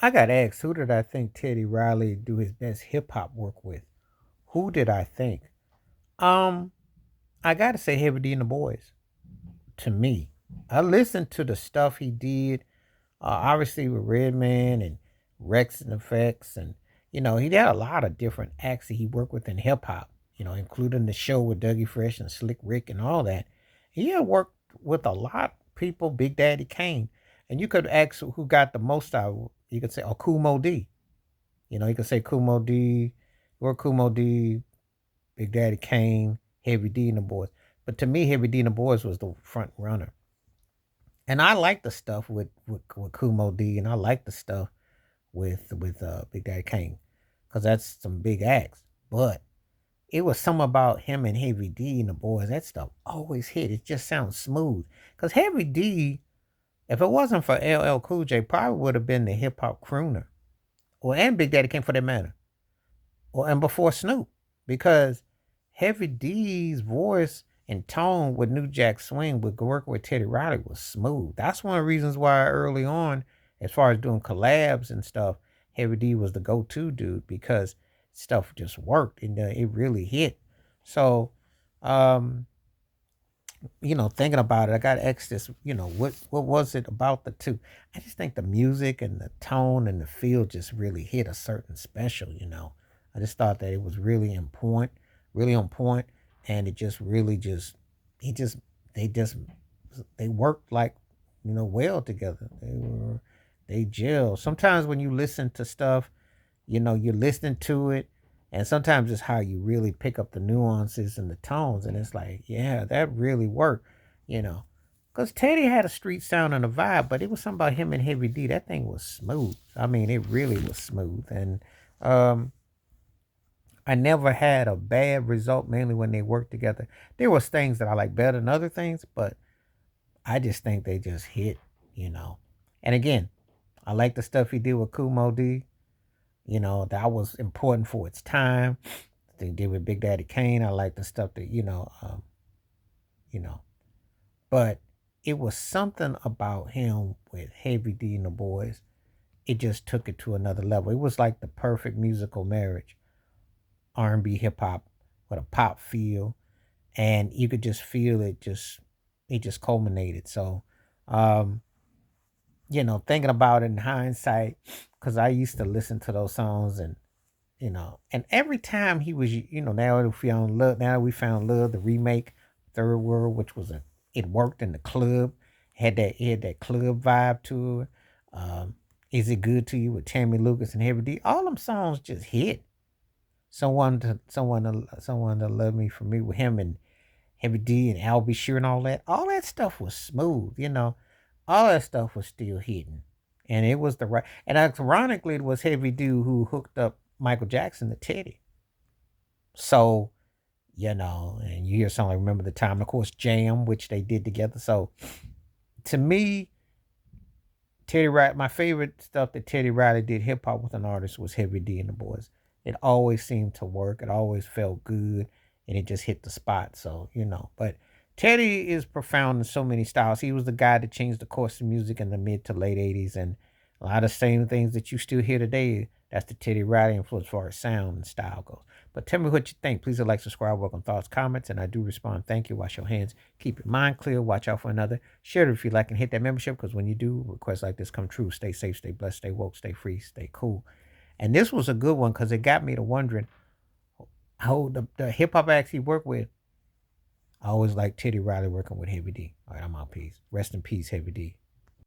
I got asked, who did I think Teddy Riley do his best hip hop work with? Who did I think? Um, I gotta say Heavy D and the Boys. To me, I listened to the stuff he did. Obviously with Redman and Rex and Effects, and he had a lot of different acts that he worked with in hip hop. Including the show with Dougie Fresh and Slick Rick and all that. He had worked with a lot of people. Big Daddy Kane, and you could ask who got the most out. You could say, oh, Kumo D. You could say Kumo D, or Kumo D, Big Daddy Kane, Heavy D and the Boys. But to me, Heavy D and the Boys was the front runner. And I like the stuff with Kumo D, and I like the stuff with Big Daddy Kane, because that's some big acts. But it was something about him and Heavy D and the Boys. That stuff always hit. It just sounds smooth. Because Heavy D, if it wasn't for LL Cool J, probably would have been the hip hop crooner, or and Big Daddy Kane for that matter, or and before Snoop, because Heavy D's voice and tone with New Jack Swing with working with Teddy Riley was smooth. That's one of the reasons why early on, as far as doing collabs and stuff, Heavy D was the go-to dude, because stuff just worked and it really hit. So, um, thinking about it, I got asked this, what was it about the two? I just think the music and the tone and the feel just really hit a certain special. I just thought that it was really on point, and it just really just he just they worked like well together. They gel. Sometimes when you listen to stuff, you're listening to it, and sometimes it's how you really pick up the nuances and the tones, and it's like, yeah, that really worked, you know. Because Teddy had a street sound and a vibe, but it was something about him and Heavy D. That thing was smooth. I mean, it really was smooth. And um, I never had a bad result, mainly when they worked together. There was things that I like better than other things, but I just think they just hit. And again, I like the stuff he did with Kumo D. That was important for its time. They did with Big Daddy Kane. I like the stuff that, you know. But it was something about him with Heavy D and the Boys. It just took it to another level. It was like the perfect musical marriage. R&B hip hop with a pop feel. And you could just feel it just culminated. So thinking about it in hindsight, because I used to listen to those songs, and every time he was, now we found love, the remake, Third World, which was it worked in the club, it had that club vibe to it. Is It Good to You with Tammy Lucas and Heavy D? All them songs just hit. Someone to love me for me with him and Heavy D and Al B. Sure and all that. All that stuff was smooth. All that stuff was still hidden. And it was the right, and ironically, it was Heavy D who hooked up Michael Jackson to Teddy. So, and you hear something like Remember the Time, and of course, Jam, which they did together. So, to me, Teddy Riley, my favorite stuff that Teddy Riley did hip hop with an artist was Heavy D and the Boys. It always seemed to work. It always felt good, and it just hit the spot. So but Teddy is profound in so many styles. He was the guy that changed the course of music in the mid to late '80s, and a lot of the same things that you still hear today. That's the Teddy Riley influence as far as sound and style goes. But tell me what you think. Please like, subscribe, welcome thoughts, comments, and I do respond. Thank you. Wash your hands. Keep your mind clear. Watch out for another. Share it if you like, and hit that membership, because when you do, requests like this come true. Stay safe, stay blessed, stay woke, stay free, stay cool. And this was a good one because it got me to wondering how the hip hop acts he worked with. I always like Teddy Riley working with Heavy D. All right, I'm out. Peace. Rest in peace, Heavy D.